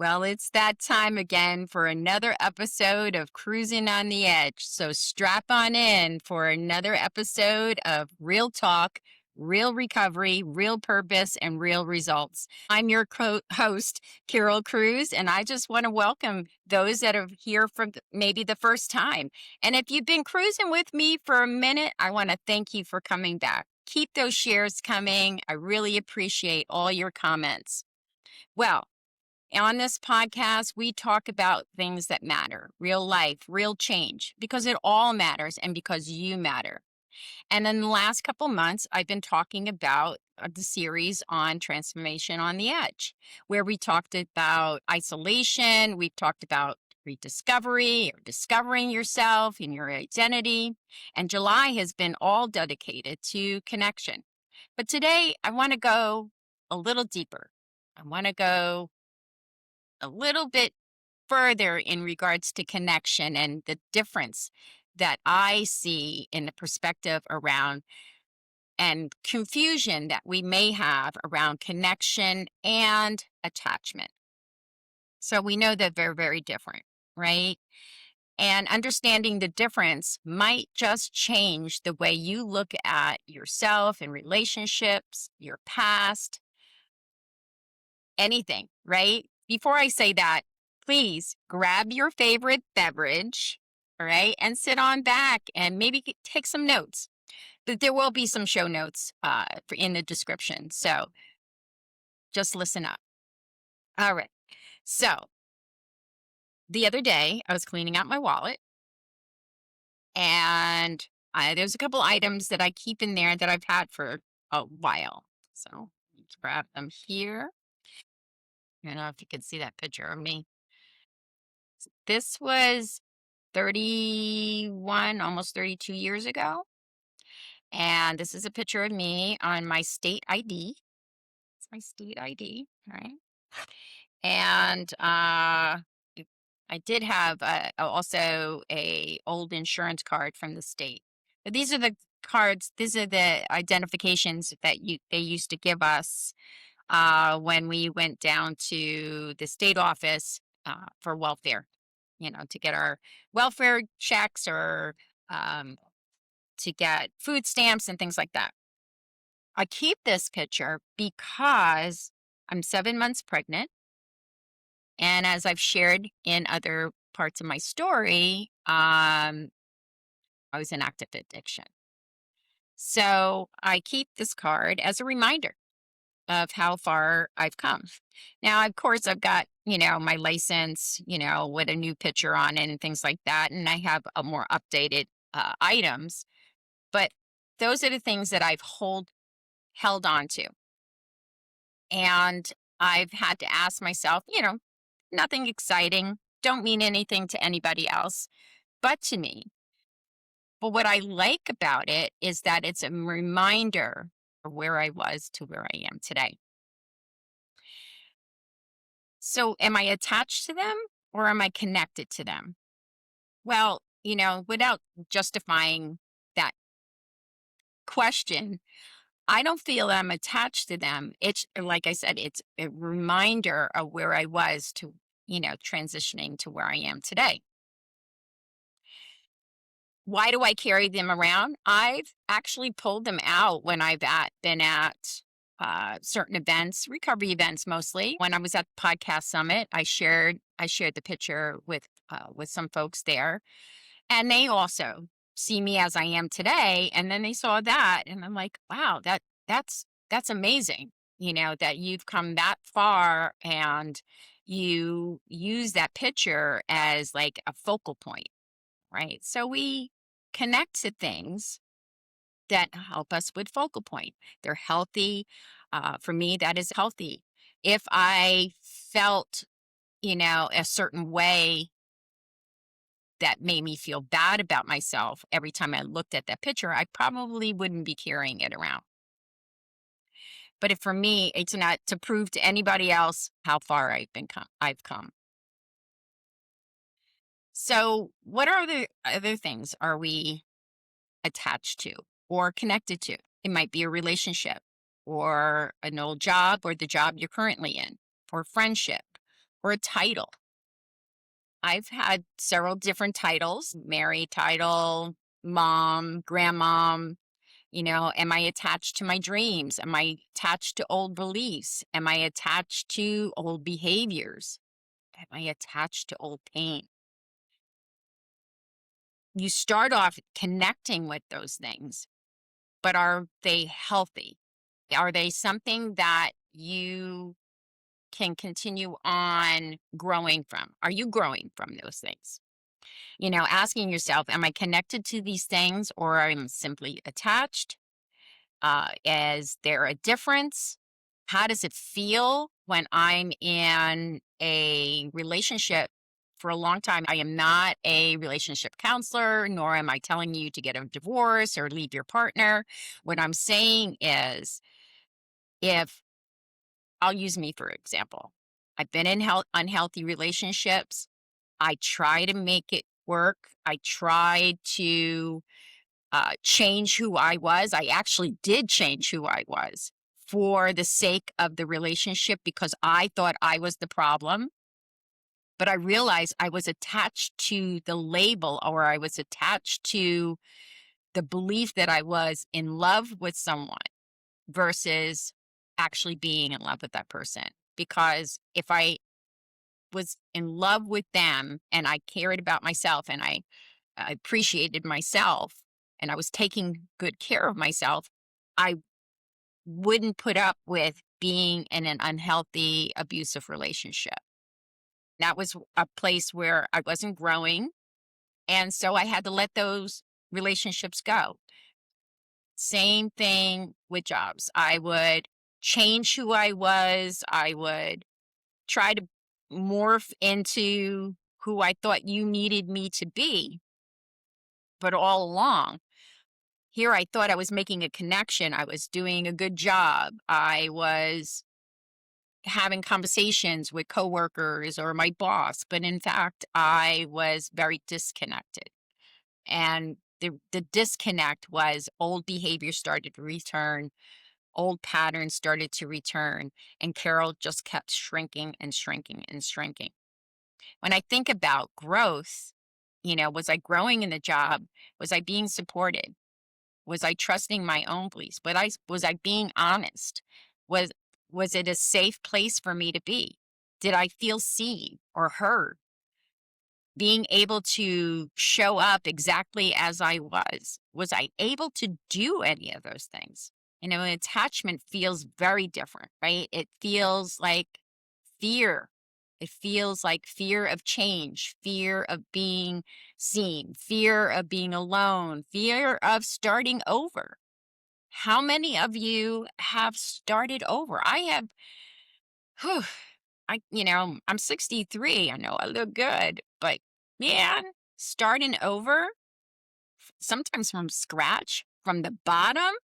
Well, it's that time again for another episode of Cruising on the Edge. So strap on in for another episode of Real Talk, Real Recovery, Real Purpose, and Real Results. I'm your host, Carol Cruz, and I just want to welcome those that are here for maybe the first time. And if you've been cruising with me for a minute, I want to thank you for coming back. Keep those shares coming. I really appreciate all your comments. Well, on this podcast, we talk about things that matter, real life, real change, because it all matters and because you matter. And in the last couple months, I've been talking about the series on Transformation on the Edge, where we talked about isolation, we've talked about rediscovery or discovering yourself and your identity. And July has been all dedicated to connection. But today, I want to go a little deeper. I want to go a little bit further in regards to connection and the difference that I see in the perspective around and confusion that we may have around connection and attachment. So we know that they're very different, right? And understanding the difference might just change the way you look at yourself and relationships, your past, anything, right? Before I say that, please grab your favorite beverage, all right, and sit on back and maybe take some notes. But there will be some show notes in the description. So just listen up. All right. So the other day, I was cleaning out my wallet and there's a couple items that I keep in there that I've had for a while. So let's grab them here. I don't know if you can see that picture of me. This was 31, almost 32 years ago. And this is a picture of me on my state ID. It's my state ID, right? And I did have also a old insurance card from the state. But these are the cards. These are the identifications that they used to give us when we went down to the state office for welfare. To get our welfare checks or um, to get food stamps and things like that. I keep this picture because I'm 7 months pregnant. And as I've shared in other parts of my story, I was in active addiction. So I keep this card as a reminder of how far I've come. Now, of course, I've got, my license, with a new picture on it and things like that. And I have a more updated items. But those are the things that I've held on to. And I've had to ask myself, nothing exciting, don't mean anything to anybody else, but to me. But what I like about it is that it's a reminder of where I was to where I am today. So am I attached to them or am I connected to them? Well, without justifying that question, I don't feel I'm attached to them. It's like I said, it's a reminder of where I was to, transitioning to where I am today. Why do I carry them around? I've actually pulled them out when been at certain events, recovery events mostly. When I was at the podcast summit, I shared the picture with some folks there, and they also see me as I am today. And then they saw that, and I'm like, wow, that's amazing. That you've come that far, and you use that picture as like a focal point, right? So we connect to things that help us with focal point. They're healthy. For me, that is healthy. If I felt, a certain way that made me feel bad about myself every time I looked at that picture, I probably wouldn't be carrying it around. But if for me, it's not to prove to anybody else how far I've come. So, what are the other things are we attached to or connected to? It might be a relationship or an old job or the job you're currently in or friendship or a title. I've had several different titles: Mary title, mom, grandmom. Am I attached to my dreams? Am I attached to old beliefs? Am I attached to old behaviors? Am I attached to old pain? You start off connecting with those things, but are they healthy? Are they something that you can continue on growing from? Are you growing from those things? Asking yourself, am I connected to these things, or am I simply attached? Is there a difference? How does it feel when I'm in a relationship? For a long time, I am not a relationship counselor, nor am I telling you to get a divorce or leave your partner. What I'm saying is, if I'll use me for example, I've been in unhealthy relationships. I try to make it work. I try to change who I was. I actually did change who I was for the sake of the relationship because I thought I was the problem. But I realized I was attached to the label, or I was attached to the belief that I was in love with someone versus actually being in love with that person. Because if I was in love with them and I cared about myself and I appreciated myself and I was taking good care of myself, I wouldn't put up with being in an unhealthy, abusive relationship. That was a place where I wasn't growing. And so I had to let those relationships go. Same thing with jobs. I would change who I was. I would try to morph into who I thought you needed me to be. But all along, here I thought I was making a connection. I was doing a good job. I was having conversations with coworkers or my boss, but in fact, I was very disconnected. And the disconnect was old behavior started to return, old patterns started to return, and Carol just kept shrinking and shrinking and shrinking. When I think about growth, was I growing in the job? Was I being supported? Was I trusting my own beliefs? But was I being honest? Was was it a safe place for me to be? Did I feel seen or heard? Being able to show up exactly as I was. Was I able to do any of those things? Attachment feels very different, right? It feels like fear. It feels like fear of change, fear of being seen, fear of being alone, fear of starting over. How many of you have started over? I have, whew, I'm 63. I know I look good, but man, starting over, sometimes from scratch, from the bottom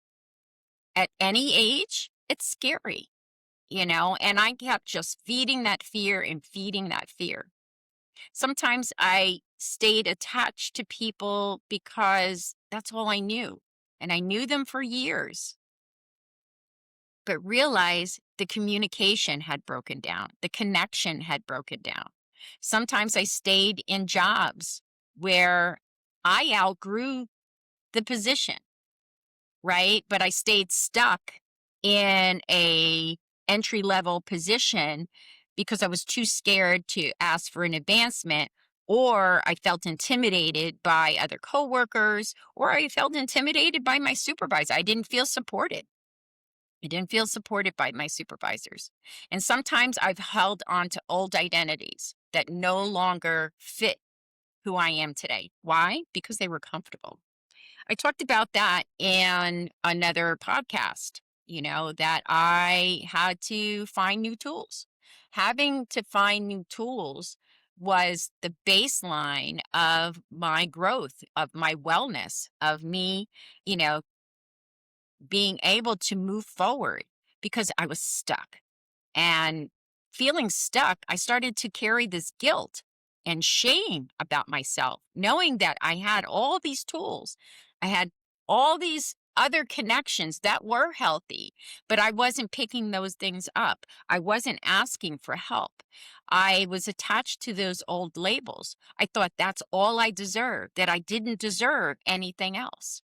at any age, it's scary, and I kept just feeding that fear and feeding that fear. Sometimes I stayed attached to people because that's all I knew. And I knew them for years, but realized the communication had broken down, the connection had broken down. Sometimes I stayed in jobs where I outgrew the position, right? But I stayed stuck in a entry level position because I was too scared to ask for an advancement, or I felt intimidated by other coworkers, or I felt intimidated by my supervisor. I didn't feel supported. I didn't feel supported by my supervisors. And sometimes I've held on to old identities that no longer fit who I am today. Why? Because they were comfortable. I talked about that in another podcast, that I had to find new tools. Having to find new tools was the baseline of my growth, of my wellness, of me, you know, being able to move forward because I was stuck. And feeling stuck, I started to carry this guilt and shame about myself, knowing that I had all these tools. I had all these other connections that were healthy, but I wasn't picking those things up. I wasn't asking for help. I was attached to those old labels. I thought that's all I deserved, that I didn't deserve anything else.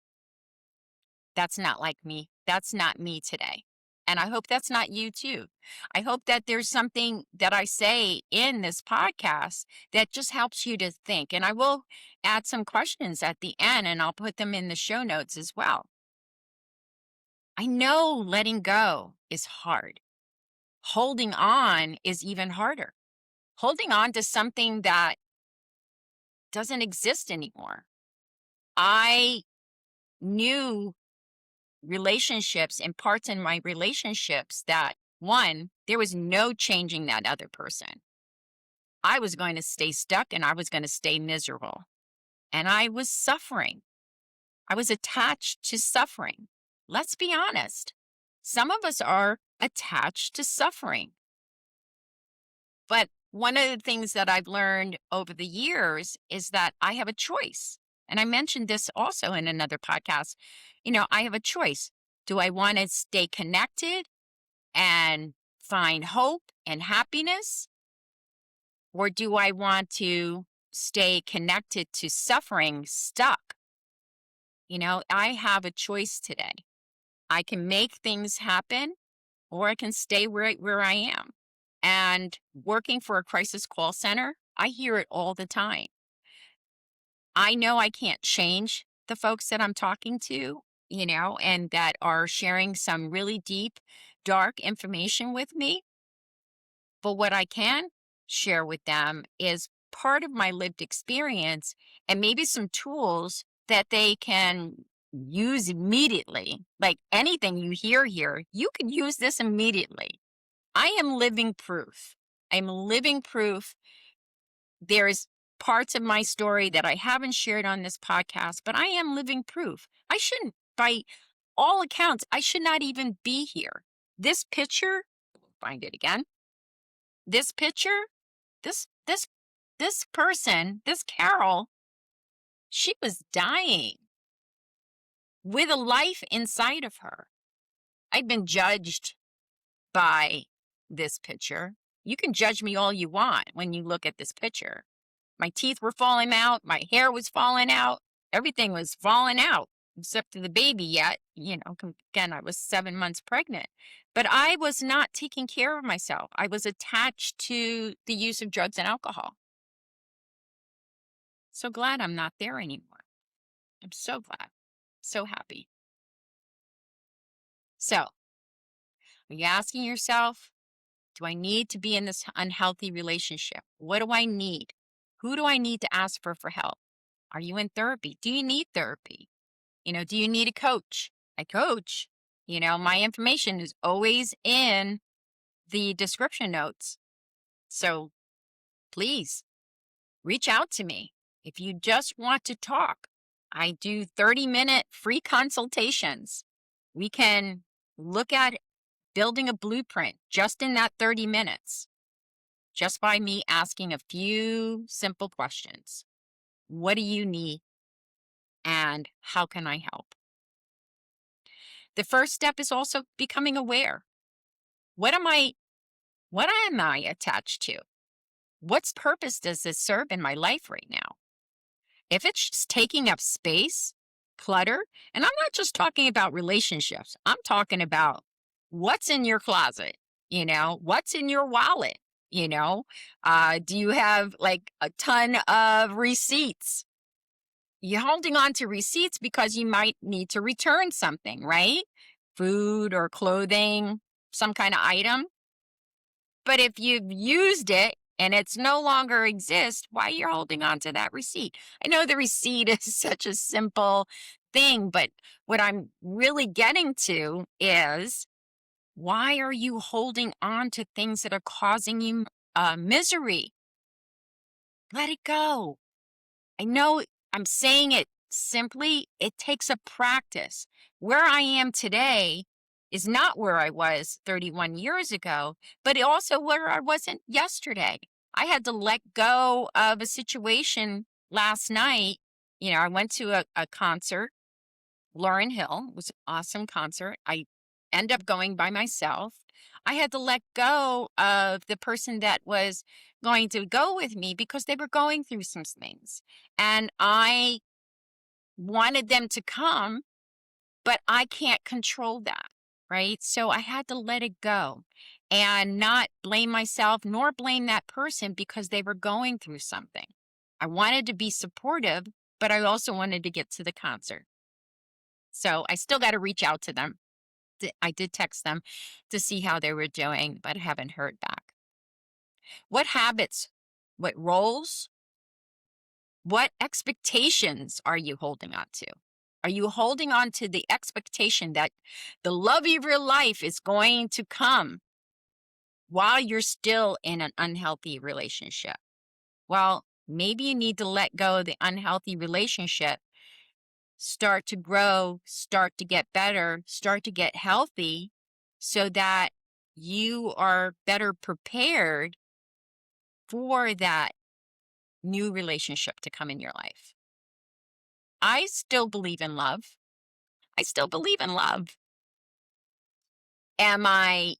That's not like me. That's not me today. And I hope that's not you too. I hope that there's something that I say in this podcast that just helps you to think. And I will add some questions at the end and I'll put them in the show notes as well. I know letting go is hard. Holding on is even harder. Holding on to something that doesn't exist anymore. I knew relationships and parts in my relationships that, one, there was no changing that other person. I was going to stay stuck and I was going to stay miserable. And I was suffering. I was attached to suffering. Let's be honest. Some of us are attached to suffering. But one of the things that I've learned over the years is that I have a choice. And I mentioned this also in another podcast. I have a choice. Do I want to stay connected and find hope and happiness? Or do I want to stay connected to suffering, stuck? I have a choice today. I can make things happen or I can stay right where I am. And working for a crisis call center, I hear it all the time. I know I can't change the folks that I'm talking to, and that are sharing some really deep, dark information with me. But what I can share with them is part of my lived experience and maybe some tools that they can use immediately. Like anything you hear here, you can use this immediately. I am living proof. I'm living proof. There's parts of my story that I haven't shared on this podcast, but I am living proof. I shouldn't, by all accounts, I should not even be here. This picture, find it again. This picture, this person, this Carol, she was dying with a life inside of her. I've been judged by this picture. You can judge me all you want when you look at this picture. My teeth were falling out. My hair was falling out. Everything was falling out except for the baby yet. Again, I was 7 months pregnant. But I was not taking care of myself. I was attached to the use of drugs and alcohol. So glad I'm not there anymore. I'm so glad. So happy. So, are you asking yourself, do I need to be in this unhealthy relationship? What do I need? Who do I need to ask for help? Are you in therapy? Do you need therapy? Do you need a coach? I coach. My information is always in the description notes. So please reach out to me. If you just want to talk, I do 30-minute free consultations. We can look at building a blueprint just in that 30 minutes, just by me asking a few simple questions. What do you need? And how can I help? The first step is also becoming aware. What am I attached to? What purpose does this serve in my life right now? If it's just taking up space, clutter, and I'm not just talking about relationships, I'm talking about what's in your closet, what's in your wallet, do you have like a ton of receipts? You're holding on to receipts because you might need to return something, right? Food or clothing, some kind of item. But if you've used it and it's no longer exists, why you're holding on to that receipt? I know the receipt is such a simple thing, but what I'm really getting to is, why are you holding on to things that are causing you misery? Let it go. I know I'm saying it simply. It takes a practice. Where I am today is not where I was 31 years ago, but also where I wasn't yesterday. I had to let go of a situation last night. I went to a concert Lauryn Hill. It was an awesome concert. I end up going by myself. I had to let go of the person that was going to go with me because they were going through some things. And I wanted them to come, but I can't control that, right? So I had to let it go and not blame myself nor blame that person because they were going through something. I wanted to be supportive, but I also wanted to get to the concert. So I still got to reach out to them. I did text them to see how they were doing, but I haven't heard back. What habits, what roles, what expectations are you holding on to? Are you holding on to the expectation that the love of your life is going to come while you're still in an unhealthy relationship? Well, maybe you need to let go of the unhealthy relationship, start to grow, start to get better, start to get healthy so that you are better prepared for that new relationship to come in your life. I still believe in love. I still believe in love. Am I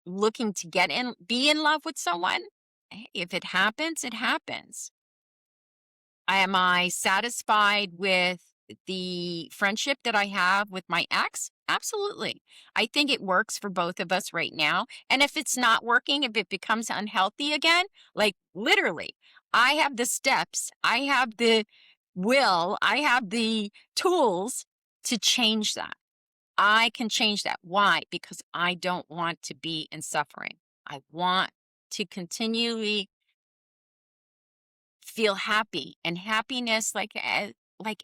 looking to be in love with someone? Hey, if it happens, it happens. Am I satisfied with the friendship that I have with my ex? Absolutely. I think it works for both of us right now. And if it's not working, if it becomes unhealthy again, like literally, I have the steps, I have the will, I have the tools to change that. I can change that. Why? Because I don't want to be in suffering. I want to continually feel happy, and happiness, like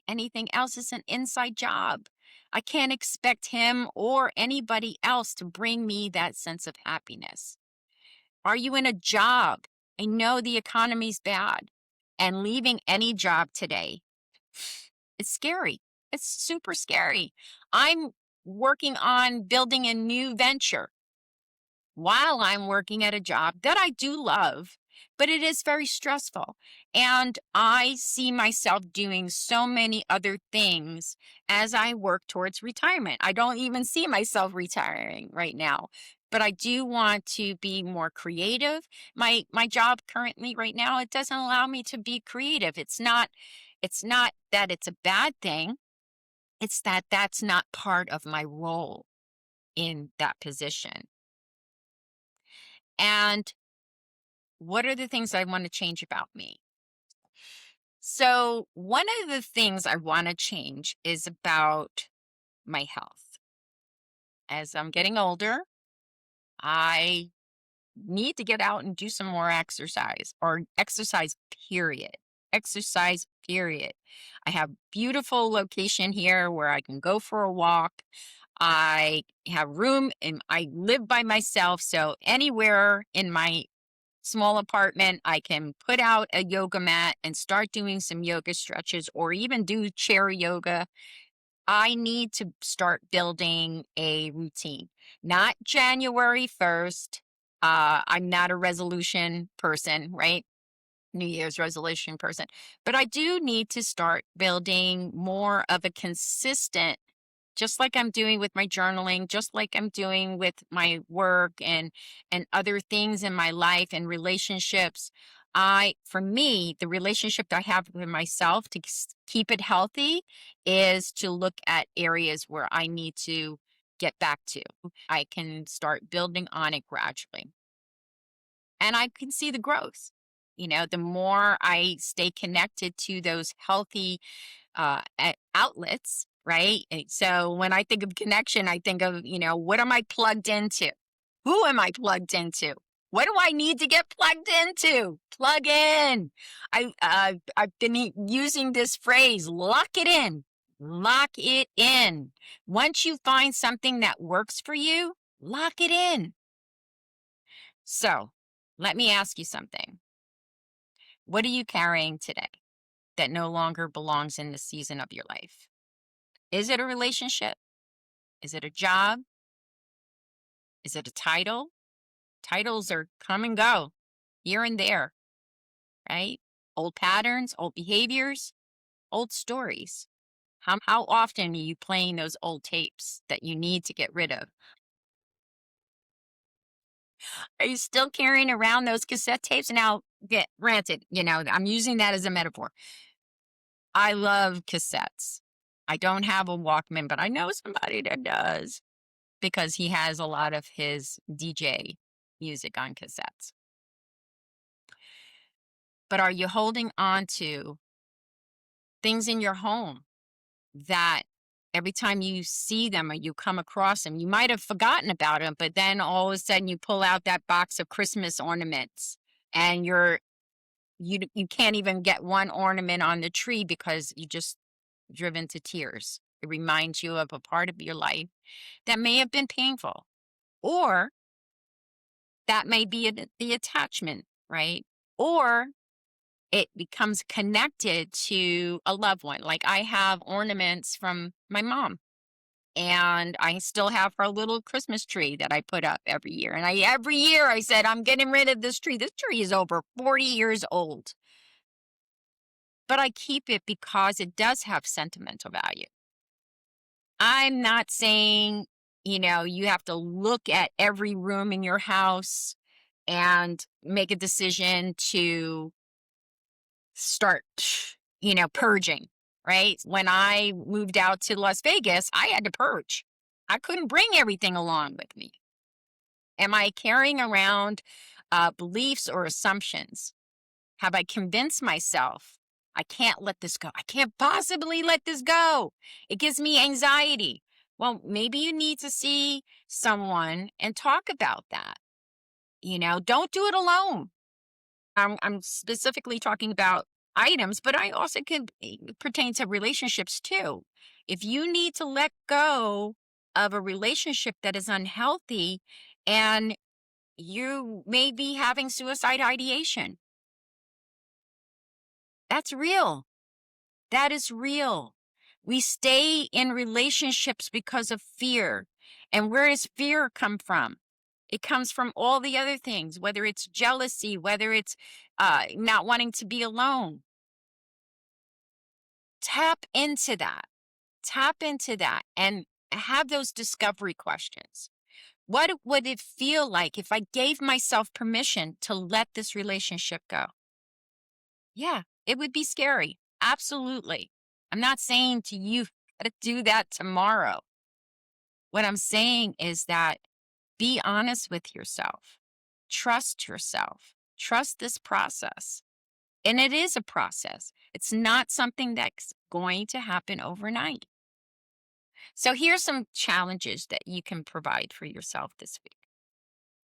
anything else, is an inside job. I can't expect him or anybody else to bring me that sense of happiness. Are you in a job? I know the economy's bad, and leaving any job today, it's scary. It's super scary. I'm working on building a new venture while I'm working at a job that I do love, but it is very stressful. And I see myself doing so many other things as I work towards retirement. I don't even see myself retiring right now, but I do want to be more creative. My job currently right now, it doesn't allow me to be creative. It's not that it's a bad thing. It's that that's not part of my role in that position. And what are the things I want to change about me? So, one of the things I want to change is about my health. As I'm getting older, I need to get out and do some more exercise, or exercise, period. Exercise, period. I have beautiful location here where I can go for a walk. I have room and I live by myself. So anywhere in my small apartment, I can put out a yoga mat and start doing some yoga stretches or even do chair yoga. I need to start building a routine, not January 1st. I'm not a resolution person, right? New Year's resolution person, but I do need to start building more of a consistent, just like I'm doing with my journaling, just like I'm doing with my work and other things in my life and relationships. For me, the relationship that I have with myself to keep it healthy is to look at areas where I need to get back to. I can start building on it gradually, and I can see the growth. The more I stay connected to those healthy outlets, right? And so when I think of connection, I think of, what am I plugged into? Who am I plugged into? What do I need to get plugged into? Plug in. I've been using this phrase, lock it in. Lock it in. Once you find something that works for you, lock it in. So let me ask you something. What are you carrying today that no longer belongs in the season of your life? Is it a relationship? Is it a job? Is it a title? Titles are come and go, here and there, right? Old patterns, old behaviors, old stories. How often are you playing those old tapes that you need to get rid of? Are you still carrying around those cassette tapes? Now, get granted, I'm using that as a metaphor. I love cassettes. I don't have a Walkman, but I know somebody that does because he has a lot of his DJ music on cassettes. But are you holding on to things in your home that every time you see them or you come across them, you might have forgotten about them, but then all of a sudden you pull out that box of Christmas ornaments and you can't even get one ornament on the tree because you just driven to tears. It reminds you of a part of your life that may have been painful, or that may be the attachment, right? Or it becomes connected to a loved one. Like I have ornaments from my mom, and I still have her little Christmas tree that I put up every year. And every year I said, I'm getting rid of this tree. This tree is over 40 years old, but I keep it because it does have sentimental value. I'm not saying, you have to look at every room in your house and make a decision to start, purging, right? When I moved out to Las Vegas, I had to purge. I couldn't bring everything along with me. Am I carrying around beliefs or assumptions? Have I convinced myself I can't let this go? I can't possibly let this go. It gives me anxiety. Well, maybe you need to see someone and talk about that. Don't do it alone. I'm specifically talking about items, but I also can pertain to relationships too. If you need to let go of a relationship that is unhealthy and you may be having suicide ideation, that's real. That is real. We stay in relationships because of fear. And where does fear come from? It comes from all the other things, whether it's jealousy, whether it's not wanting to be alone. Tap into that. Tap into that and have those discovery questions. What would it feel like if I gave myself permission to let this relationship go? Yeah, it would be scary. Absolutely. I'm not saying to you to do that tomorrow. What I'm saying is that be honest with yourself. Trust yourself. Trust this process. And it is a process. It's not something that's going to happen overnight. So here's some challenges that you can provide for yourself this week.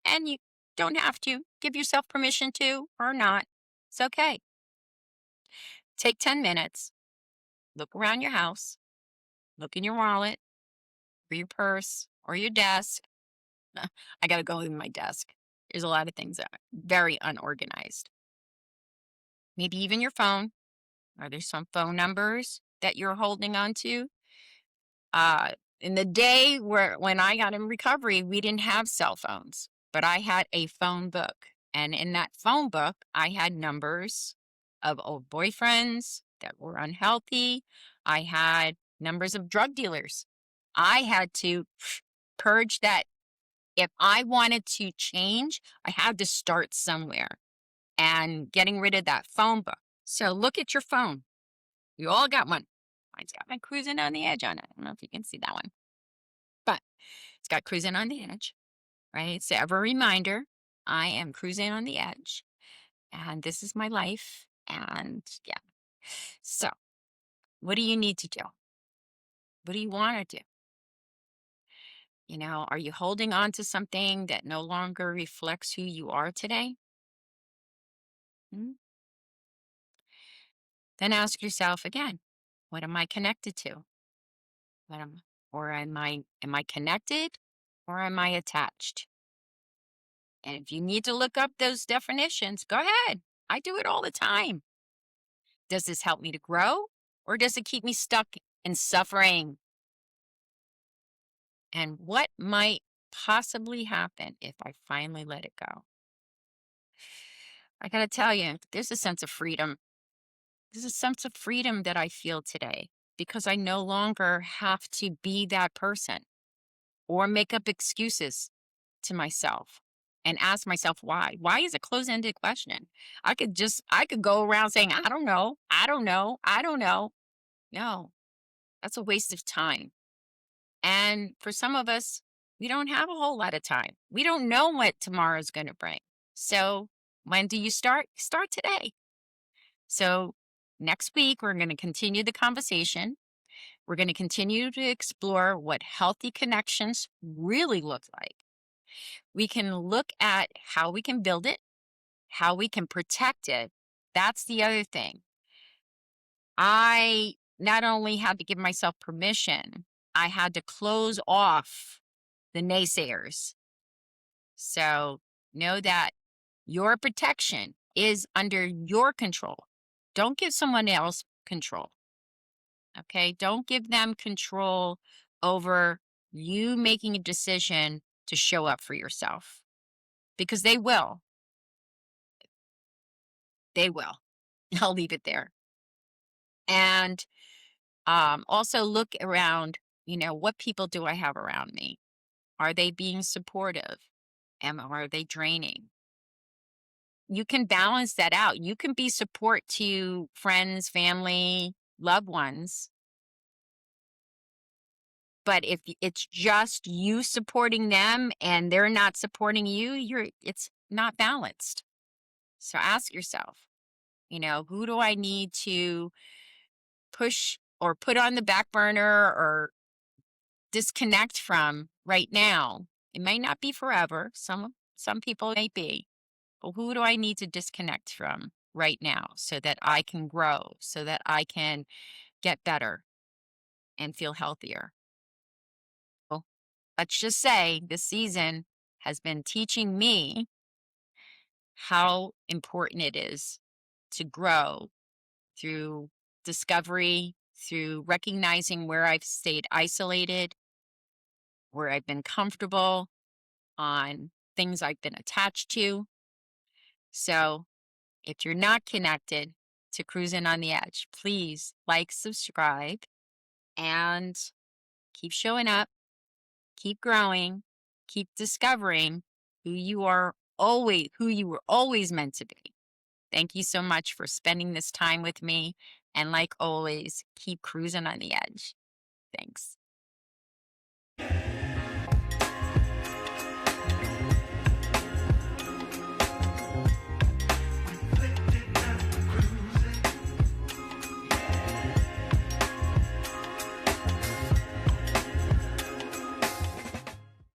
And you don't have to give yourself permission to or not. It's okay. Take 10 minutes, look around your house, look in your wallet or your purse or your desk. I got to go in my desk. There's a lot of things that are very unorganized. Maybe even your phone. Are there some phone numbers that you're holding on to? In the day when I got in recovery, we didn't have cell phones, but I had a phone book. And in that phone book, I had numbers of old boyfriends that were unhealthy. I had numbers of drug dealers. I had to purge that. If I wanted to change, I had to start somewhere and getting rid of that phone book. So look at your phone. You all got one. Mine's got my Cruising on the Edge on it. I don't know if you can see that one, but it's got Cruising on the Edge, right? So ever a reminder, I am cruising on the edge and this is my life. And yeah. So what do you need to do? What do you want to do? Are you holding on to something that no longer reflects who you are today? Hmm? Then ask yourself again, what am I connected to? What am or am I connected or am I attached? And if you need to look up those definitions, go ahead. I do it all the time. Does this help me to grow or does it keep me stuck in suffering? And what might possibly happen if I finally let it go? I got to tell you, there's a sense of freedom. There's a sense of freedom that I feel today. because I no longer have to be that person or make up excuses to myself and ask myself why. Why is a closed-ended question? I could go around saying, I don't know, I don't know, I don't know. No, that's a waste of time. And for some of us, we don't have a whole lot of time. We don't know what tomorrow's going to bring. So when do you start? Start today. So next week, we're going to continue the conversation. We're going to continue to explore what healthy connections really look like. We can look at how we can build it, how we can protect it. That's the other thing. I not only had to give myself permission, I had to close off the naysayers. So know that your protection is under your control. Don't give someone else control. Okay. Don't give them control over you making a decision to show up for yourself because they will. They will. I'll leave it there. And also look around, what people do I have around me? Are they being supportive? Are they draining? You can balance that out. You can be support to friends, family, loved ones. But if it's just you supporting them and they're not supporting you, it's not balanced. So ask yourself, who do I need to push or put on the back burner or disconnect from right now? It may not be forever. Some people may be. But who do I need to disconnect from right now so that I can grow, so that I can get better and feel healthier? Well, let's just say this season has been teaching me how important it is to grow through discovery, through recognizing where I've stayed isolated, where I've been comfortable, on things I've been attached to. So if you're not connected to Cruising on the Edge, please like, subscribe, and keep showing up, keep growing, keep discovering who you were always meant to be. Thank you so much for spending this time with me. And like always, keep cruising on the edge. Thanks.